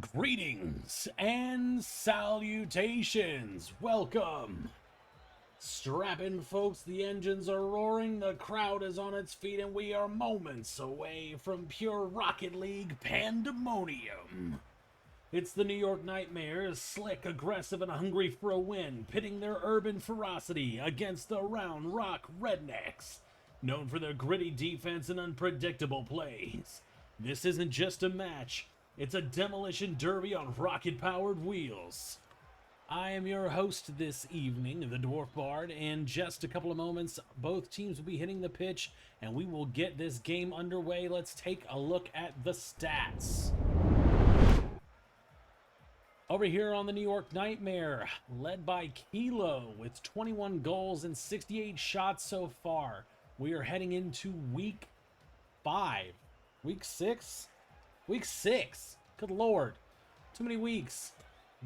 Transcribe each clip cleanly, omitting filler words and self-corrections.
Greetings and salutations. Welcome. Strap in, folks. The engines are roaring, the crowd is on its feet, and we are moments away from pure Rocket League pandemonium. It's the New York Nightmares, slick, aggressive, and hungry for a win, pitting their urban ferocity against the Round Rock Rednecks, known for their gritty defense and unpredictable plays. This isn't just a match, it's a demolition derby on rocket-powered wheels. I am your host this evening, the Dwarf Bard. In just a couple of moments, both teams will be hitting the pitch, and we will get this game underway. Let's take a look at the stats. Over here on the New York Nightmare, led by Kilo with 21 goals and 68 shots so far. We are heading into week 5. Week 6? Week 6. Good lord. Too many weeks.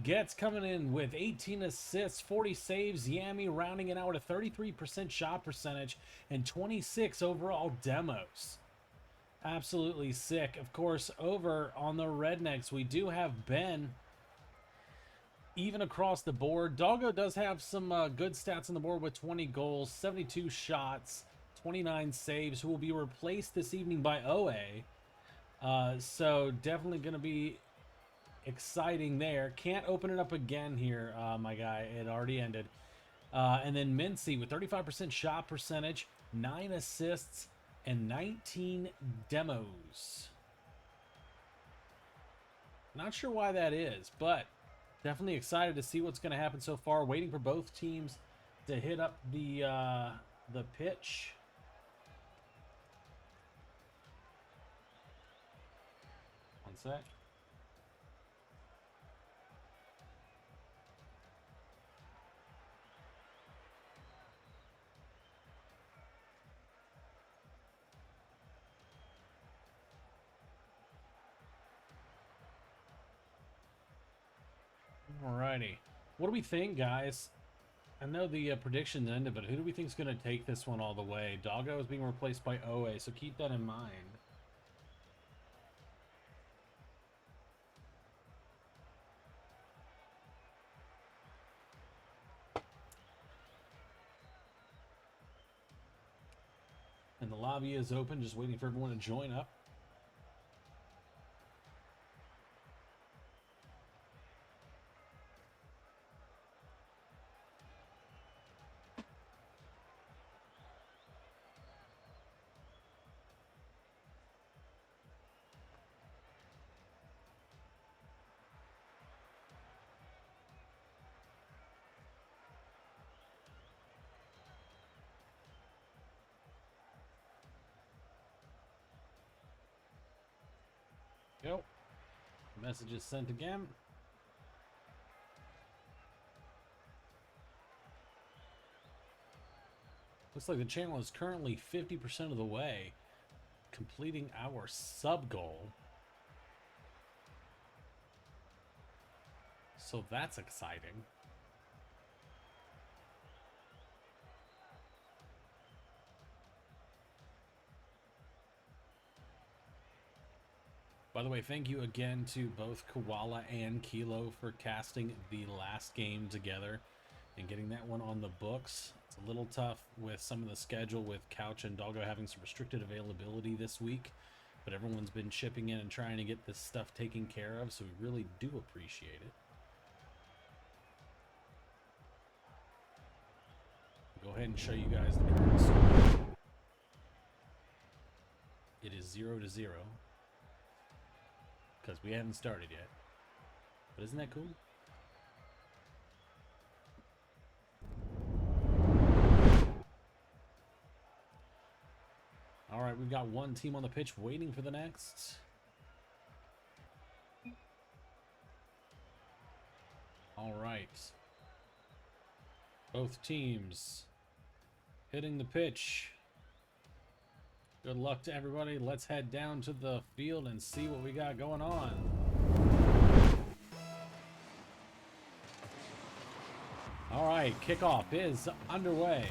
Getz coming in with 18 assists, 40 saves. Yami rounding it out at a 33% shot percentage and 26 overall demos. Absolutely sick. Of course, over on the Rednecks, we do have Ben. Even across the board, Doggo does have some good stats on the board with 20 goals, 72 shots, 29 saves, who will be replaced this evening by OA. So definitely going to be exciting there. Can't open it up again here, my guy. It already ended. And then Mincy with 35% shot percentage, 9 assists, and 19 demos. Not sure why that is, but definitely excited to see what's going to happen so far. Waiting for both teams to hit up the pitch. One sec. Alrighty. What do we think, guys? I know the predictions ended, but who do we think is going to take this one all the way? Doggo is being replaced by OA, so keep that in mind. And the lobby is open, just waiting for everyone to join up. Go. Message is sent again. Looks like the channel is currently 50% of the way, completing our sub goal. So that's exciting. By the way, thank you again to both Koala and Kilo for casting the last game together and getting that one on the books. It's a little tough with some of the schedule with Couch and Doggo having some restricted availability this week, but everyone's been chipping in and trying to get this stuff taken care of, so we really do appreciate it. Go ahead and show you guys the current score. It is 0-0. Because we haven't started yet. But isn't that cool? Alright, we've got one team on the pitch waiting for the next. Alright. Both teams hitting the pitch. Good luck to everybody. Let's head down to the field and see what we got going on. All right, kickoff is underway.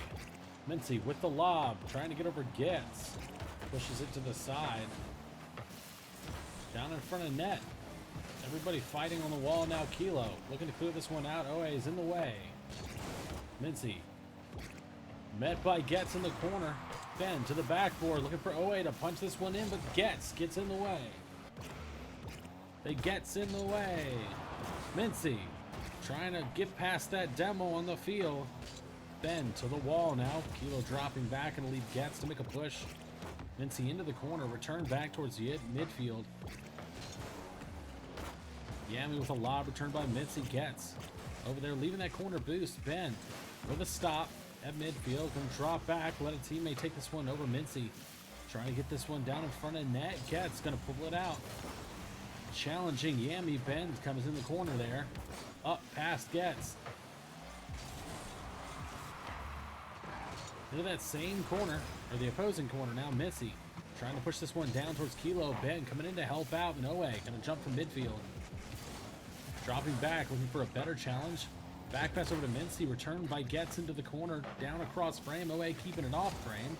Mincy with the lob, trying to get over Getz. Pushes it to the side. Down in front of net. Everybody fighting on the wall now. Kilo looking to clear this one out. OA is in the way. Mincy met by Getz in the corner. Ben to the backboard looking for OA to punch this one in, but Getz gets in the way. They gets in the way. Mincy trying to get past that demo on the field. Ben to the wall now. Kilo dropping back and leave Getz to make a push. Mincy into the corner. Return back towards the midfield. Yami with a lob return by Mincy. Getz over there leaving that corner boost. Ben with a stop at midfield. Gonna drop back. Let a teammate take this one over. Mincy trying to get this one down in front of net. Getz gonna pull it out. Challenging Yami. Ben comes in the corner there. Up past Getz. Into that same corner, or the opposing corner now. Mincy trying to push this one down towards Kilo. Ben coming in to help out. No way. Gonna jump from midfield. Dropping back, looking for a better challenge. Back pass over to Mincy. Returned by Getz into the corner. Down across frame. OA keeping it off frame.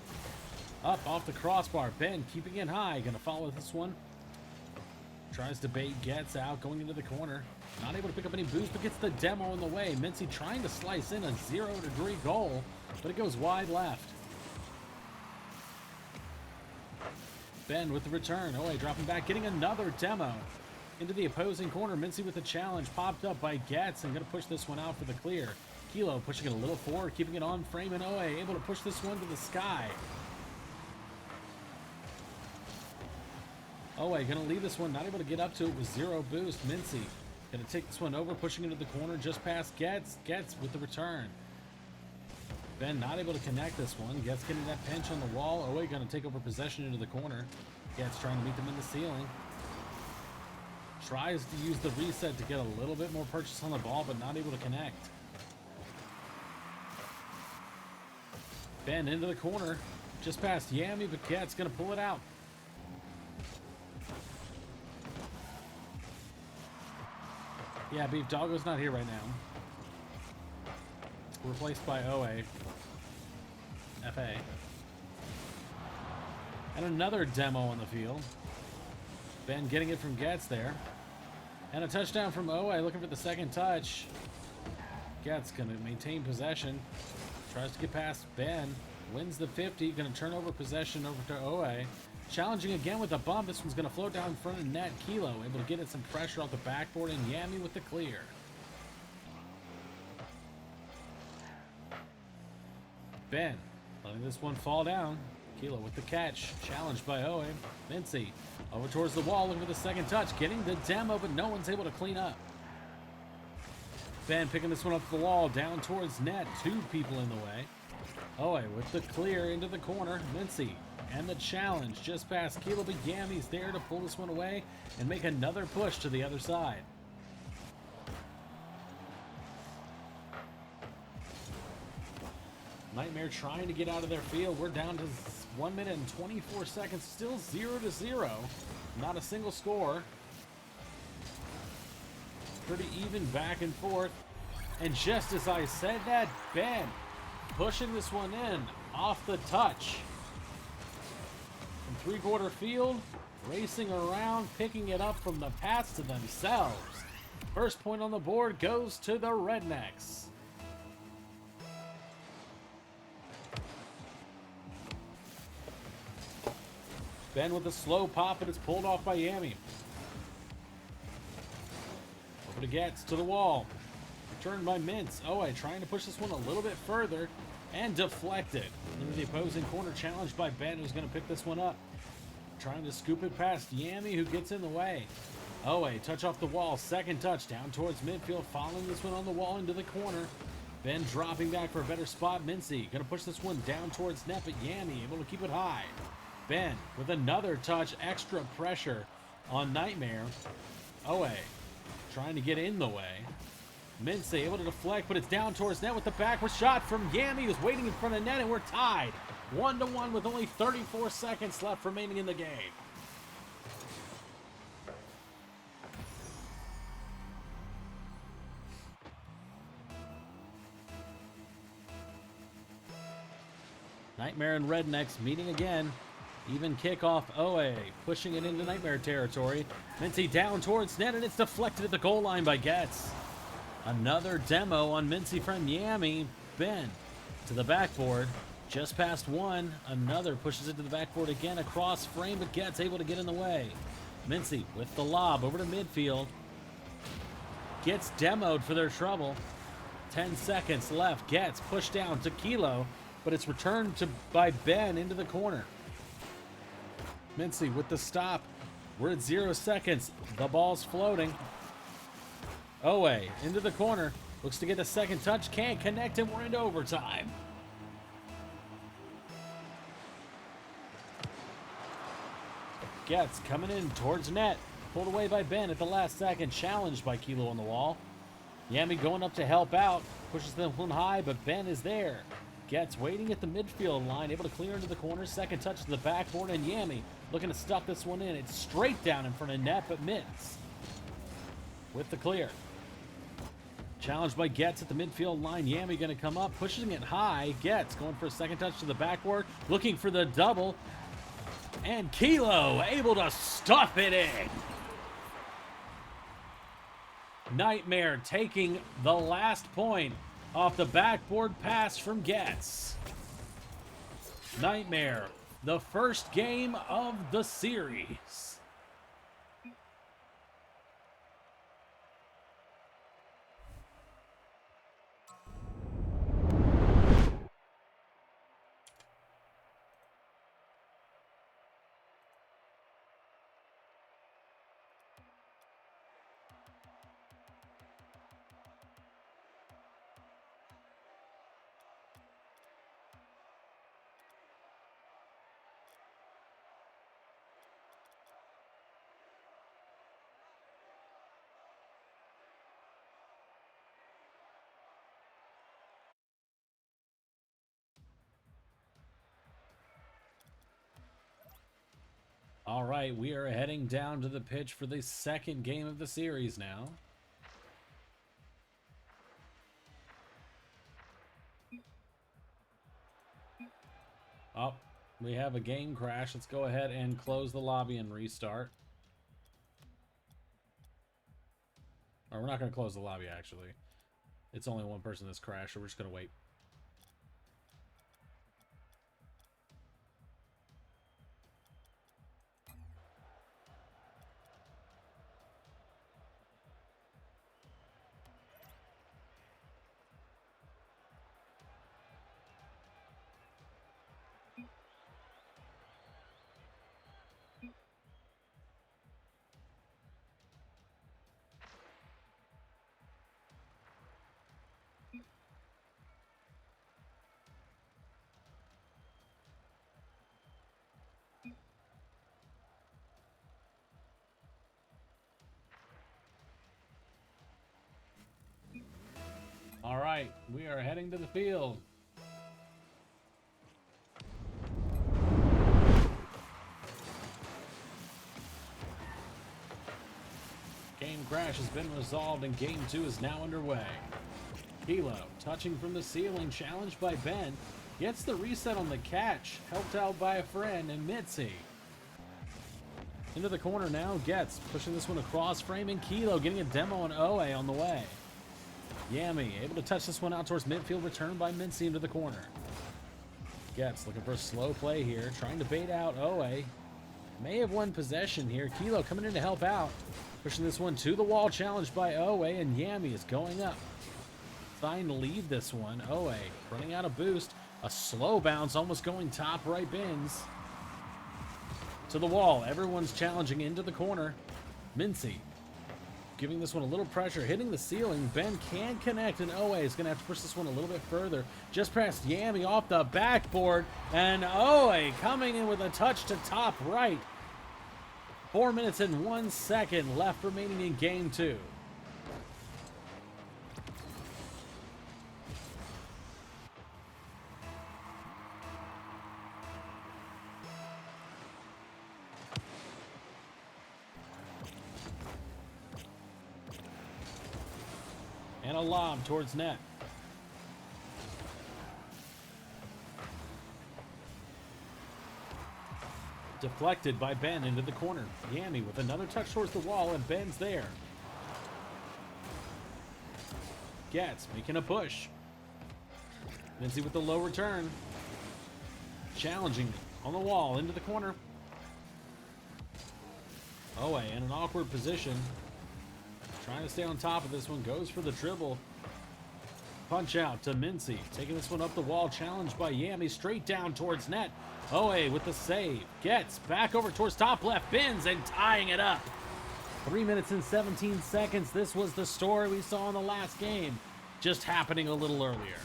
Up off the crossbar. Ben keeping it high. Gonna follow this one. Tries to bait Getz out. Going into the corner. Not able to pick up any boost, but gets the demo in the way. Mincy trying to slice in a 0-degree goal, but it goes wide left. Ben with the return. OA dropping back. Getting another demo. Into the opposing corner. Mincy with the challenge. Popped up by Getz and going to push this one out for the clear. Kilo pushing it a little forward, keeping it on frame, and OA able to push this one to the sky. OA going to leave this one, not able to get up to it with 0 boost. Mincy going to take this one over, pushing into the corner just past Getz. Getz with the return. Ben not able to connect this one. Getz getting that pinch on the wall. OA going to take over possession into the corner. Getz trying to meet them in the ceiling. Tries to use the reset to get a little bit more purchase on the ball, but not able to connect. Ben into the corner. Just past Yami, but Getz going to pull it out. Yeah, Beef Doggo's not here right now. Replaced by OA. FA. And another demo on the field. Ben getting it from Getz there. And a touchdown from OA, looking for the second touch. Getz going to maintain possession. Tries to get past Ben. Wins the 50. Going to turn over possession over to OA. Challenging again with a bump. This one's going to float down in front of net. Kilo able to get it some pressure off the backboard, and Yami with the clear. Ben letting this one fall down. Kilo with the catch. Challenged by OA. Mincy over towards the wall, looking for the second touch. Getting the demo, but no one's able to clean up. Ben picking this one up the wall, down towards net. 2 people in the way. OA with the clear into the corner. Mincy and the challenge just past Kilo, but Yami's there to pull this one away and make another push to the other side. Nightmare trying to get out of their field. We're down to 1 minute and 24 seconds. Still 0-0. Not a single score. Pretty even back and forth. And just as I said that, Ben pushing this one in off the touch. From 3-quarter field, racing around, picking it up from the pass to themselves. First point on the board goes to the Rednecks. Ben with a slow pop, but it's pulled off by Yami. Over to Getz, to the wall. Returned by Mintz. OA trying to push this one a little bit further and deflected. Into the opposing corner, challenged by Ben, who's going to pick this one up. Trying to scoop it past Yami, who gets in the way. OA touch off the wall, second touch down towards midfield, following this one on the wall into the corner. Ben dropping back for a better spot. Mincy going to push this one down towards net, but Yami able to keep it high. Ben with another touch, extra pressure on Nightmare. OA trying to get in the way. Mincy able to deflect, but it's down towards net with the backward shot from Yami, who's waiting in front of net, and we're tied 1-1 with only 34 seconds left remaining in the game. Nightmare and Rednecks meeting again. Even kickoff, Oe pushing it into Nightmare territory. Mincy down towards net, and it's deflected at the goal line by Getz. Another demo on Mincy from Yami. Ben to the backboard. Just past one. Another pushes it to the backboard again across frame, but Getz able to get in the way. Mincy with the lob over to midfield. Gets demoed for their trouble. 10 seconds left. Gets pushed down to Kilo, but it's returned by Ben into the corner. Mincy with the stop. We're at 0 seconds. The ball's floating. Owe into the corner. Looks to get a second touch. Can't connect, and we're into overtime. Gets coming in towards net. Pulled away by Ben at the last second. Challenged by Kilo on the wall. Yami going up to help out. Pushes them one high, but Ben is there. Gets waiting at the midfield line. Able to clear into the corner. Second touch to the backboard, and Yami looking to stuff this one in. It's straight down in front of net, but Mintz with the clear. Challenged by Getz at the midfield line. Yami going to come up, pushing it high. Getz going for a second touch to the backboard, looking for the double. And Kilo able to stuff it in. Nightmare taking the last point off the backboard pass from Getz. Nightmare, the first game of the series. All right, we are heading down to the pitch for the second game of the series now. Oh, we have a game crash. Let's go ahead and close the lobby and restart. Or we're not going to close the lobby, actually. It's only one person that's crashed, so we're just going to wait. All right, we are heading to the field. Game crash has been resolved and game 2 is now underway. Kilo touching from the ceiling, challenged by Ben. Gets the reset on the catch, helped out by a friend, and Mitzi. Into the corner now, Gets pushing this one across frame, and Kilo getting a demo on Oe on the way. Yami able to touch this one out towards midfield, return by Mincy into the corner. Gets looking for a slow play here, trying to bait out Oe. May have won possession here. Kilo coming in to help out. Pushing this one to the wall, challenged by Oe, and Yami is going up. Trying to lead this one. Oe running out of boost. A slow bounce, almost going top right bins. To the wall. Everyone's challenging into the corner. Mincy giving this one a little pressure, hitting the ceiling. Ben can't connect, and Oe is going to have to push this one a little bit further. Just past Yami off the backboard, and Oe coming in with a touch to top right. 4 minutes and 1 second left remaining in game 2. And a lob towards net. Deflected by Ben into the corner. Yami with another touch towards the wall, and Ben's there. Gets making a push. Mincy with the low return. Challenging on the wall into the corner. Owe in an awkward position. Trying to stay on top of this one. Goes for the dribble. Punch out to Mincy. Taking this one up the wall. Challenged by Yami. Straight down towards net. Owe with the save. Gets back over towards top left. Bins and tying it up. 3 minutes and 17 seconds. This was the story we saw in the last game. Just happening a little earlier.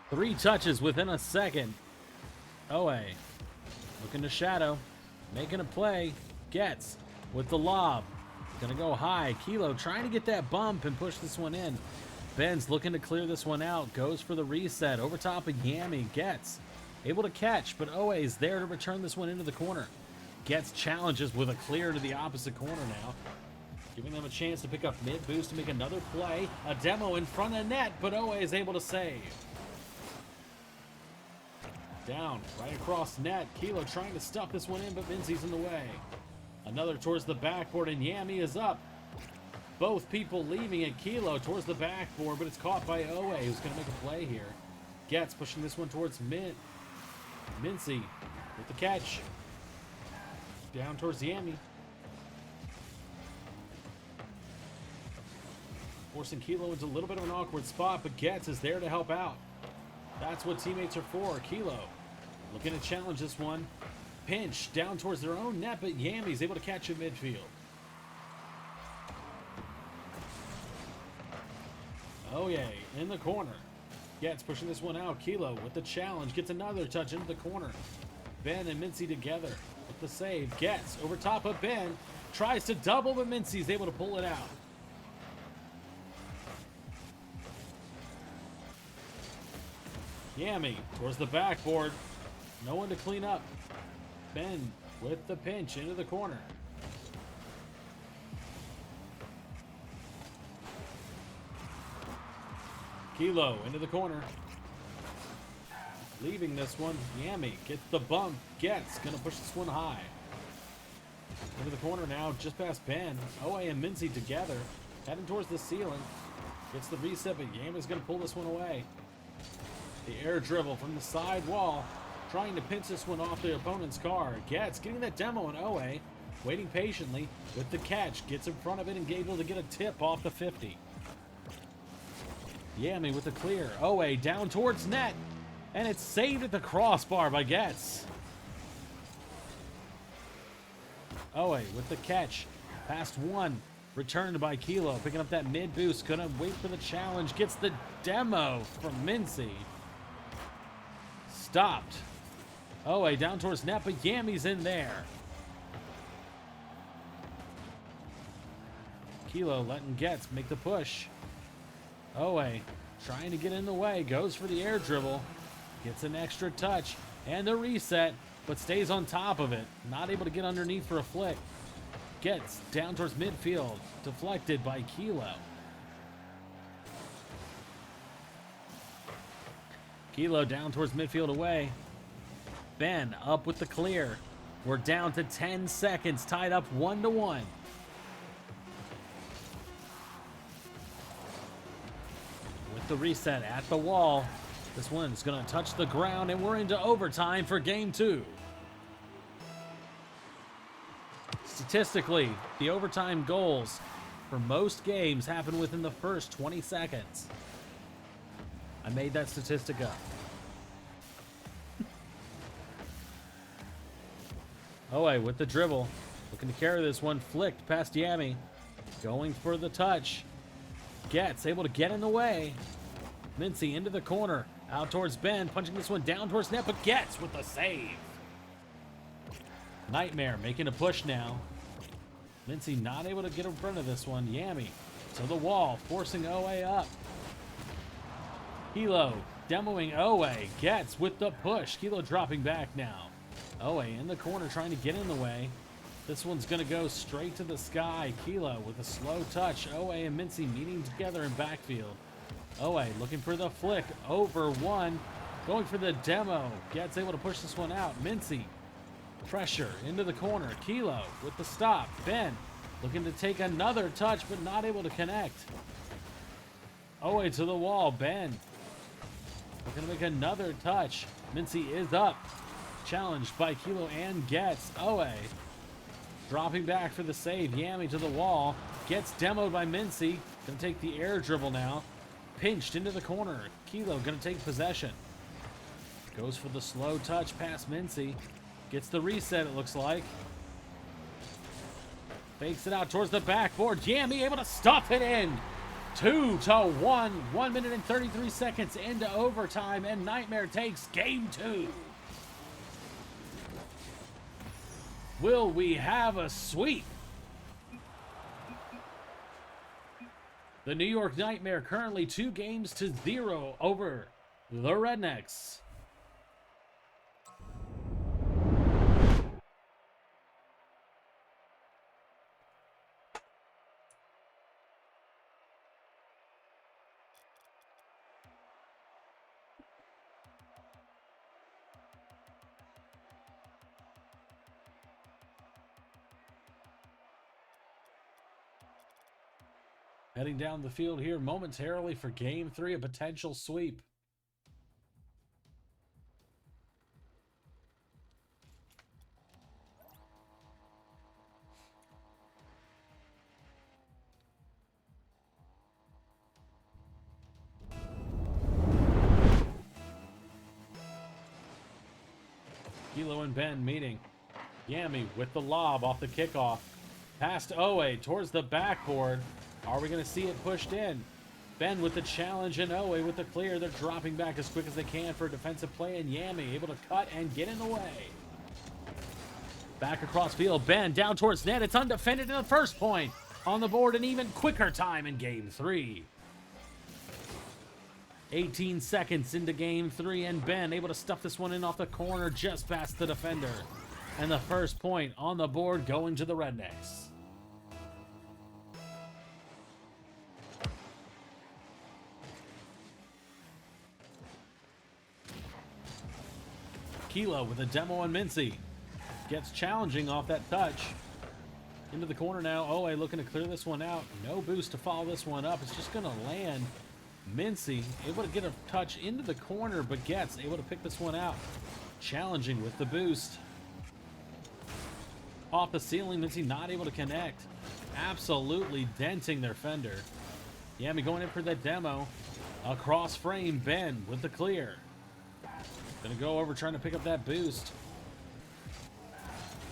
Three touches within a second. Owe looking to shadow, making a play. Gets with the lob. Gonna go high. Kilo trying to get that bump and push this one in. Ben's looking to clear this one out. Goes for the reset. Over top of Yami. Gets able to catch, but Owe's there to return this one into the corner. Gets challenges with a clear to the opposite corner now. Giving them a chance to pick up mid-boost to make another play. A demo in front of net, but Owe is able to save. Down, right across net. Kilo trying to stuff this one in, but Mincy's in the way. Another towards the backboard, and Yami is up. Both people leaving, and Kilo towards the backboard, but it's caught by Owe, who's going to make a play here. Gets pushing this one towards Mincy with the catch. Down towards Yami. Forcing Kilo into a little bit of an awkward spot, but Gets is there to help out. That's what teammates are for. Kilo looking to challenge this one. Pinch down towards their own net, but Yami's able to catch it midfield. Oh yeah, in the corner. Gets pushing this one out. Kilo with the challenge. Gets another touch into the corner. Ben and Mincy together with the save. Gets over top of Ben. Tries to double, but Mincy's able to pull it out. Yami towards the backboard. No one to clean up. Ben with the pinch into the corner. Kilo into the corner. Leaving this one. Yami gets the bump. Gets gonna push this one high. Into the corner now, just past Ben. Owe and Mincy together. Heading towards the ceiling. Gets the reset, but Yami's gonna pull this one away. The air dribble from the side wall, trying to pinch this one off the opponent's car. Gets getting that demo, and Owe waiting patiently with the catch. Gets in front of it and able to get a tip off the 50. Yami with the clear. Owe down towards net, and it's saved at the crossbar by Gets. Owe with the catch. Past one. Returned by Kilo. Picking up that mid boost. Gonna wait for the challenge. Gets the demo from Mincy. Stopped. Owe down towards net, but Yami's in there. Kilo letting Gets make the push. Owe trying to get in the way. Goes for the air dribble. Gets an extra touch. And the reset, but stays on top of it. Not able to get underneath for a flick. Gets down towards midfield. Deflected by Kilo. Kilo down towards midfield away. Ben up with the clear. We're down to 10 seconds, tied up 1-1. With the reset at the wall. This one's going to touch the ground, and we're into overtime for game 2. Statistically, the overtime goals for most games happen within the first 20 seconds. I made that statistic up. Owe with the dribble. Looking to carry this one. Flicked past Yami. Going for the touch. Gets able to get in the way. Mincy into the corner. Out towards Ben. Punching this one down towards net, but Gets with the save. Nightmare making a push now. Mincy not able to get in front of this one. Yami to the wall. Forcing Owe up. Kilo demoing Owe. Gets with the push. Kilo dropping back now. Owe in the corner trying to get in the way. This one's going to go straight to the sky. Kilo with a slow touch. Owe and Mincy meeting together in backfield. Owe looking for the flick. Over one. Going for the demo. Gets able to push this one out. Mincy. Pressure into the corner. Kilo with the stop. Ben looking to take another touch, but not able to connect. Owe to the wall. Ben looking to make another touch. Mincy is up. Challenged by Kilo and Gets. Owe dropping back for the save. Yami to the wall. Gets demoed by Mincy. Gonna take the air dribble now. Pinched into the corner. Kilo gonna take possession. Goes for the slow touch past Mincy. Gets the reset, it looks like. Fakes it out towards the backboard. Yami able to stuff it in. 2-1. 1 minute and 33 seconds into overtime, and Nightmare takes game 2. Will we have a sweep? The New York Nightmare currently 2-0 over the Rednecks. Heading down the field here momentarily for Game 3, a potential sweep. Kilo and Ben meeting. Yami with the lob off the kickoff. Past Owe towards the backboard. Are we going to see it pushed in? Ben with the challenge and Owe with the clear. They're dropping back as quick as they can for a defensive play, and Yami able to cut and get in the way. Back across field. Ben down towards net. It's undefended in the first point. On the board, an even quicker time in Game 3. 18 seconds into Game 3, and Ben able to stuff this one in off the corner just past the defender. And the first point on the board going to the Rednecks. Kilo with a demo on Mincy. Gets challenging off that touch. Into the corner now. Owe looking to clear this one out. No boost to follow this one up. It's just going to land. Mincy able to get a touch into the corner, but Gets able to pick this one out. Challenging with the boost. Off the ceiling, Mincy not able to connect. Absolutely denting their fender. Yami going in for that demo. Across frame, Ben with the clear. Gonna go over trying to pick up that boost.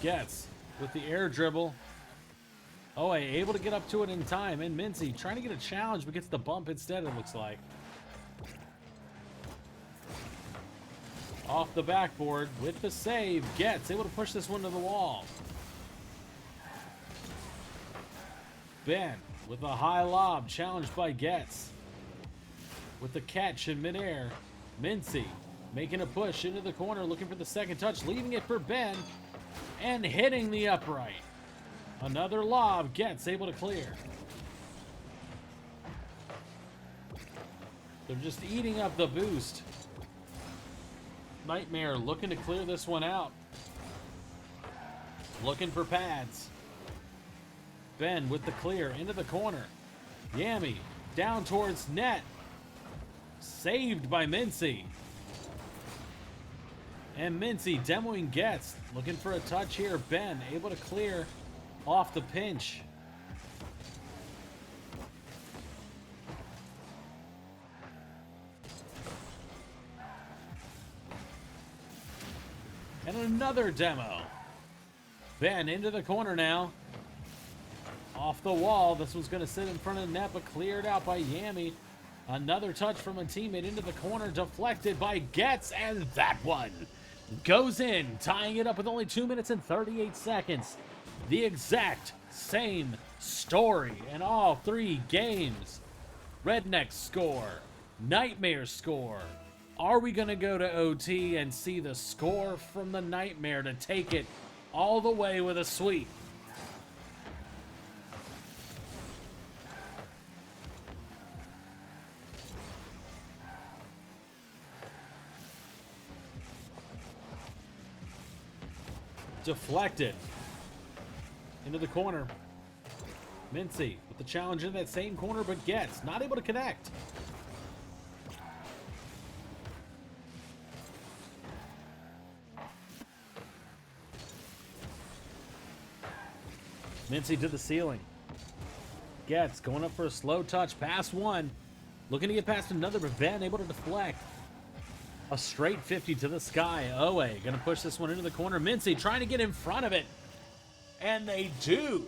Gets with the air dribble. Owe able to get up to it in time, and Mincy trying to get a challenge but gets the bump instead, it looks like. Off the backboard with the save. Gets able to push this one to the wall. Ben with a high lob, challenged by Gets. With the catch in midair. Mincy making a push into the corner, looking for the second touch, leaving it for Ben, and hitting the upright. Another lob. Gets able to clear. They're just eating up the boost. Nightmare looking to clear this one out. Looking for pads. Ben with the clear into the corner. Yami down towards net. Saved by Mincy. And Mincy demoing Gets. Looking for a touch here. Ben able to clear off the pinch. And another demo. Ben into the corner now. Off the wall. This one's going to sit in front of the net, but cleared out by Yami. Another touch from a teammate into the corner. Deflected by Gets. And that one goes in, tying it up with only 2 minutes and 38 seconds. The exact same story in all 3 games. Rednecks score. Nightmare score. Are we going to go to OT and see the score from the Nightmare to take it all the way with a sweep? Deflected. Into the corner. Mincy with the challenge in that same corner, but gets not able to connect. Mincy to the ceiling. Gets going up for a slow touch. Pass one. Looking to get past another, but Ben able to deflect. A straight 50 to the sky. Owe gonna push this one into the corner. Mincy trying to get in front of it. And they do.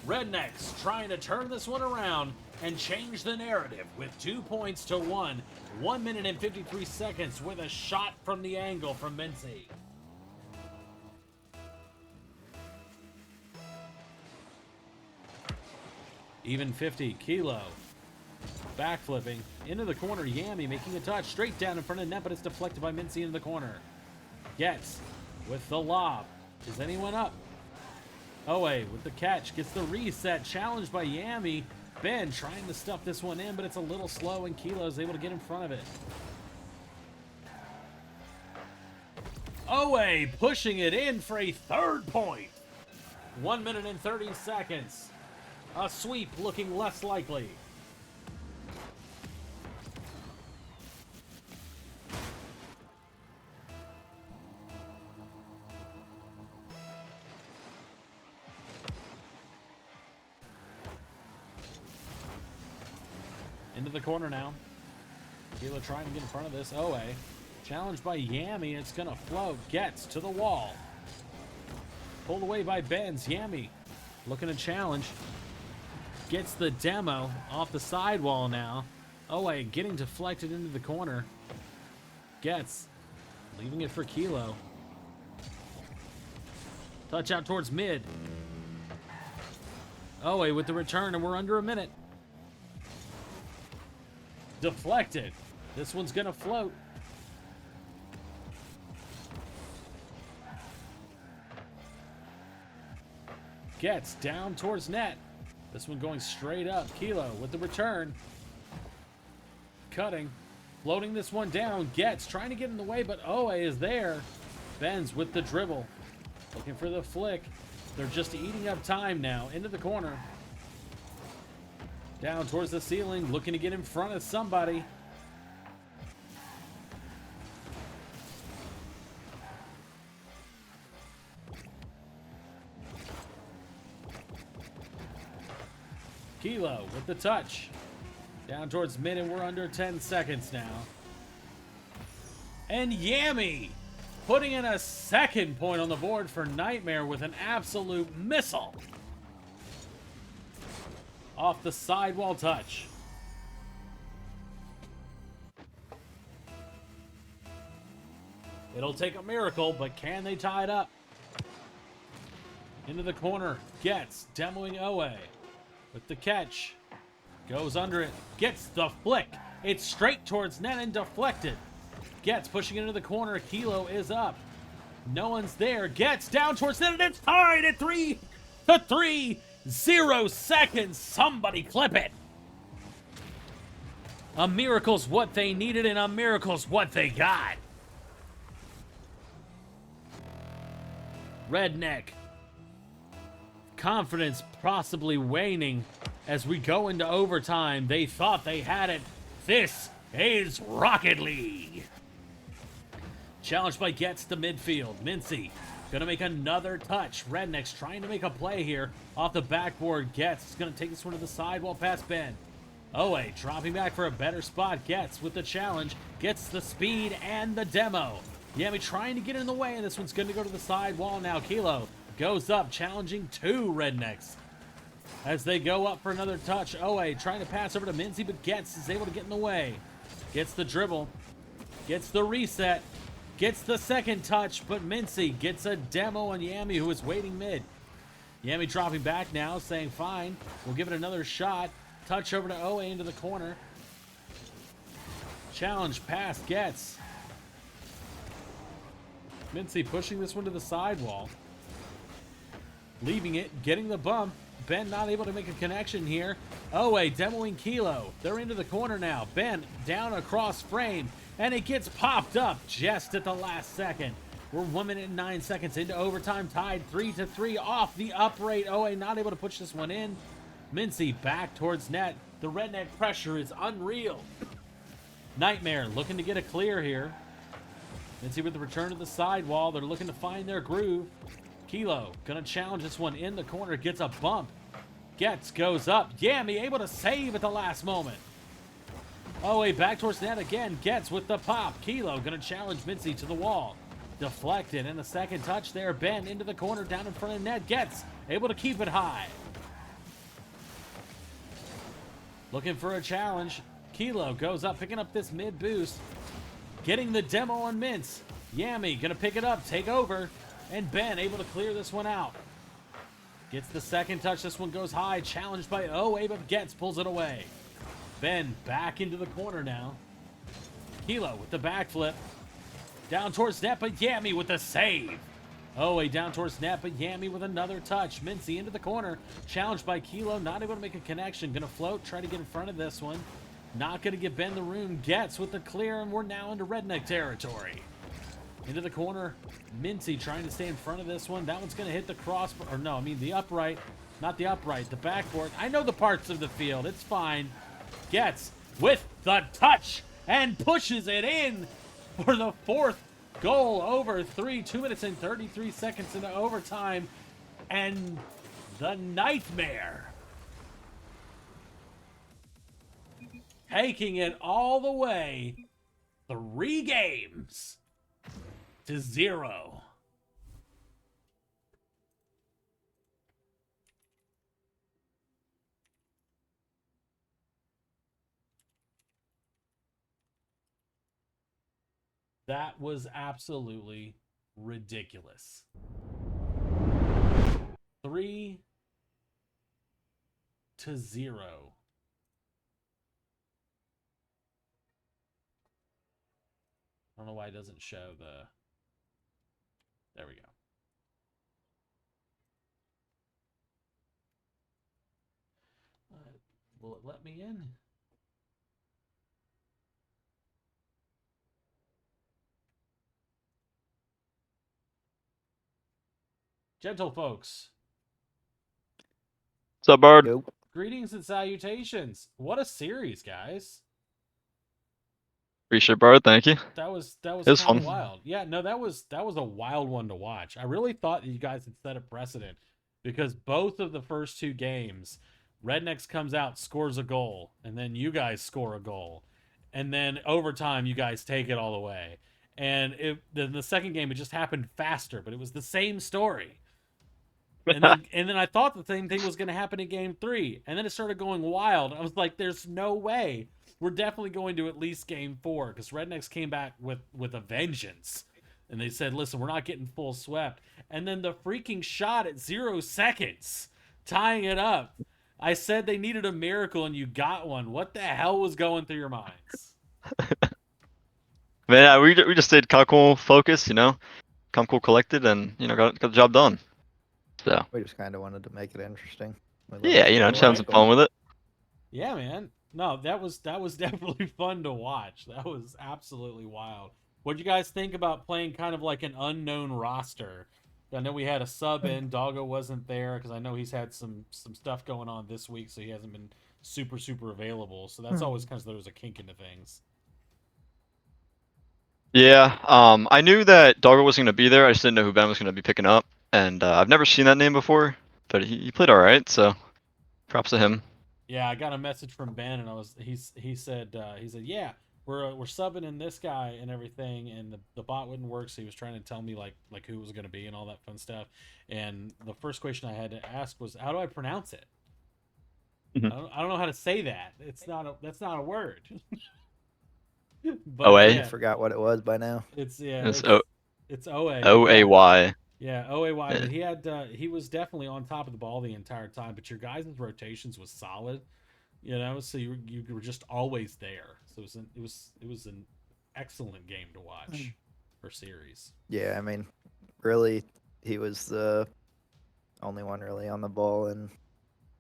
Rednecks trying to turn this one around and change the narrative with 2 points to 1. 1 minute and 53 seconds with a shot from the angle from Mincy. Even 50, Kilo. Backflipping into the corner. Yami making a touch straight down in front of net, but it's deflected by Mincy into the corner. Gets with the lob. Is anyone up? Owe with the catch. Gets the reset. Challenged by Yami. Ben trying to stuff this one in, but it's a little slow, and Kilo's able to get in front of it. Owe pushing it in for a third point. 1 minute and 30 seconds. A sweep looking less likely. Into the corner now. Kilo trying to get in front of this. Owe. Challenged by Yami. It's going to float. Gets to the wall. Pulled away by Benz. Yami looking to challenge. Gets the demo off the sidewall now. Owe getting deflected into the corner. Gets. Leaving it for Kilo. Touch out towards mid. Owe with the return, and we're under a minute. Deflected. This one's gonna float. Gets down towards net. This one going straight up. Kilo with the return. Cutting. Floating this one down. Gets trying to get in the way, but Owe is there. Benz with the dribble. Looking for the flick. They're just eating up time now. Into the corner. Down towards the ceiling, looking to get in front of somebody. Kilo with the touch. Down towards mid, and we're under 10 seconds now. And Yami putting in a second point on the board for Nightmare with an absolute missile. Off the sidewall touch. It'll take a miracle, but can they tie it up? Into the corner. Gets. Demoing Owe. With the catch. Goes under it. Gets the flick. It's straight towards net and deflected. Gets pushing into the corner. Kilo is up. No one's there. Gets down towards net, and it's tied at 3-3. 0 seconds. Somebody clip it. A miracle's what they needed, and a miracle's what they got. Redneck. Confidence possibly waning as we go into overtime. They thought they had it. This is Rocket League. Challenged by Gets to midfield. Mincy gonna make another touch. Rednecks trying to make a play here. Off the backboard, Gets is gonna take this one to the sidewall past Ben. Owe dropping back for a better spot. Gets with the challenge. Gets the speed and the demo. Yami trying to get in the way, and this one's gonna go to the sidewall now. Kilo goes up, challenging two Rednecks. As they go up for another touch, Owe trying to pass over to Mincy, but Gets is able to get in the way. Gets the dribble. Gets the reset. Gets the second touch, but Mincy gets a demo on Yami, who is waiting mid. Yami dropping back now, saying, fine, we'll give it another shot. Touch over to Owe into the corner. Challenge pass Gets. Mincy pushing this one to the sidewall. Leaving it, getting the bump. Ben not able to make a connection here. Owe demoing Kilo. They're into the corner now. Ben down across frame, and it gets popped up just at the last second. We're 1 minute and 9 seconds into overtime, tied 3-3 off the upright. OA not able to push this one in. Mincy back towards net. The Redneck pressure is unreal. Nightmare looking to get a clear here. Mincy with the return to the sidewall. They're looking to find their groove. Kilo gonna challenge this one in the corner. Gets a bump. Goes up. Yami able to save at the last moment. OA back towards net again. With the pop. Kilo gonna challenge Mincy to the wall. Deflected, and the second touch there. Ben into the corner, down in front of net. Able to keep it high. Looking for a challenge. Kilo goes up, picking up this mid boost. Getting the demo on Mince. Yami gonna pick it up, take over. And Ben able to clear this one out. Gets the second touch. This one goes high. Challenged by OA, but pulls it away. Ben back into the corner now. Kilo with the backflip. Down towards net, but Yami with the save. OA down towards net, but Yami with another touch. Mincy into the corner. Challenged by Kilo. Not able to make a connection. Gonna float. Try to get in front of this one. Not gonna give Ben the room. With the clear, and we're now into Redneck territory. Into the corner. Mincy trying to stay in front of this one. That one's gonna hit the crossbar. Or no, I mean the upright. Not the upright. The backboard. I know the parts of the field. It's fine. With the touch and pushes it in for the fourth goal over 2 minutes and 33 seconds into overtime. And the Nightmare taking it all the way 3 games to 0. That was absolutely ridiculous. 3-0. I don't know why it doesn't show the... There we go. Will it let me in? Gentle folks. What's up, Bard? Nope. Greetings and salutations. What a series, guys. Appreciate it, Bard. Thank you. That was was kind fun. of wild. Yeah, no, that was a wild one to watch. I really thought that you guys had set a precedent because both of the first 2 games, Rednecks comes out, scores a goal, and then you guys score a goal. And then overtime, you guys take it all the way. And then the second game, it just happened faster, but it was the same story. And then I thought the same thing was going to happen in game 3. And then it started going wild. I was like, there's no way. We're definitely going to at least game 4 because Rednecks came back with a vengeance. And they said, listen, we're not getting full swept. And then the freaking shot at 0 seconds, tying it up. I said they needed a miracle and you got one. What the hell was going through your minds? Man, we just stayed kind of cool, focused, kind of cool, collected, and got the job done. So We just kind of wanted to make it interesting. yeah, just having some fun with it. Yeah, man. No, that was definitely fun to watch. That was absolutely wild. What do you guys think about playing kind of like an unknown roster? I know we had a sub in. Doggo wasn't there because I know he's had some stuff going on this week, so he hasn't been super available. So that's always kind of there was a kink into things. Yeah, I knew that Doggo wasn't going to be there. I just didn't know who Ben was going to be picking up, and I've never seen that name before, but he played all right. So props to him. Yeah, I got a message from Ben, and he said yeah, we're subbing in this guy and everything, and the bot wouldn't work, so he was trying to tell me like who it was going to be and all that fun stuff. And the first question I had to ask was, how do I pronounce it? Mhm. I don't know how to say that. That's not a word. But, OA? I forgot what it was by now. It's It's OA. OAY. Yeah, OAY. Yeah. But he was definitely on top of the ball the entire time. But your guys' rotations was solid, So you were just always there. So it was an excellent game to watch or series. Yeah, I mean, really, he was the only one really on the ball, and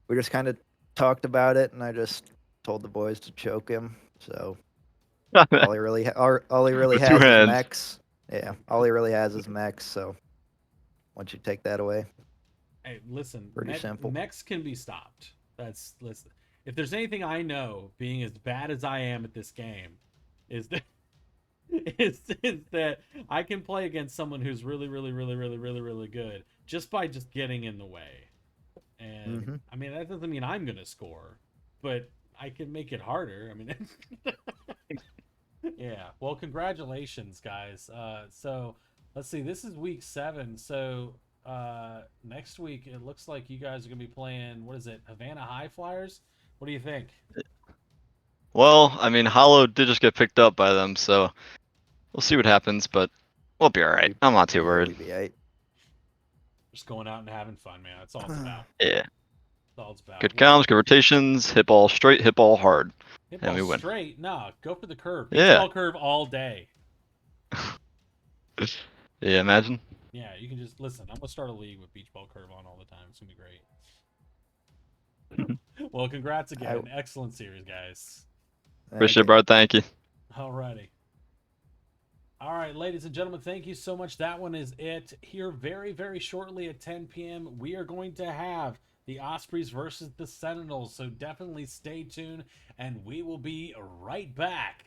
we just kind of talked about it, and I just told the boys to choke him. So all he really has is mechs Yeah, all he really has is mechs, so once you take that away, Hey, listen, pretty simple. mechs can be stopped. Listen. If there's anything I know, being as bad as I am at this game, is that is that I can play against someone who's really, really, really, really, really, really good just by just getting in the way. And Hmm. I mean, that doesn't mean I'm gonna score, but I can make it harder. I mean, yeah. Well, congratulations, guys. So let's see. This is week 7. So next week it looks like you guys are gonna be playing. What is it? Havana High Flyers. What do you think? Well, I mean, Hollow did just get picked up by them, so we'll see what happens, but we'll be alright. I'm not too Yeah, worried. we'd be eight. Just going out and having fun, man. That's all it's about. Yeah. That's all it's about. Good Well, comms, good rotations, hit ball straight, hit ball hard, hit and ball we win. straight. Nah, go for the curve. Beach Yeah. ball curve all day. Yeah, imagine. Yeah, you can just listen. I'm gonna start a league with beach ball curve on all the time. It's gonna be great. Well, congrats I, again. Excellent series, guys. thank Appreciate it, you. bro. Thank you. Alrighty. All right, ladies and gentlemen, thank you so much. That one is it. Here very, very shortly at 10 p.m., we are going to have the Ospreys versus the Sentinels. So definitely stay tuned, and we will be right back.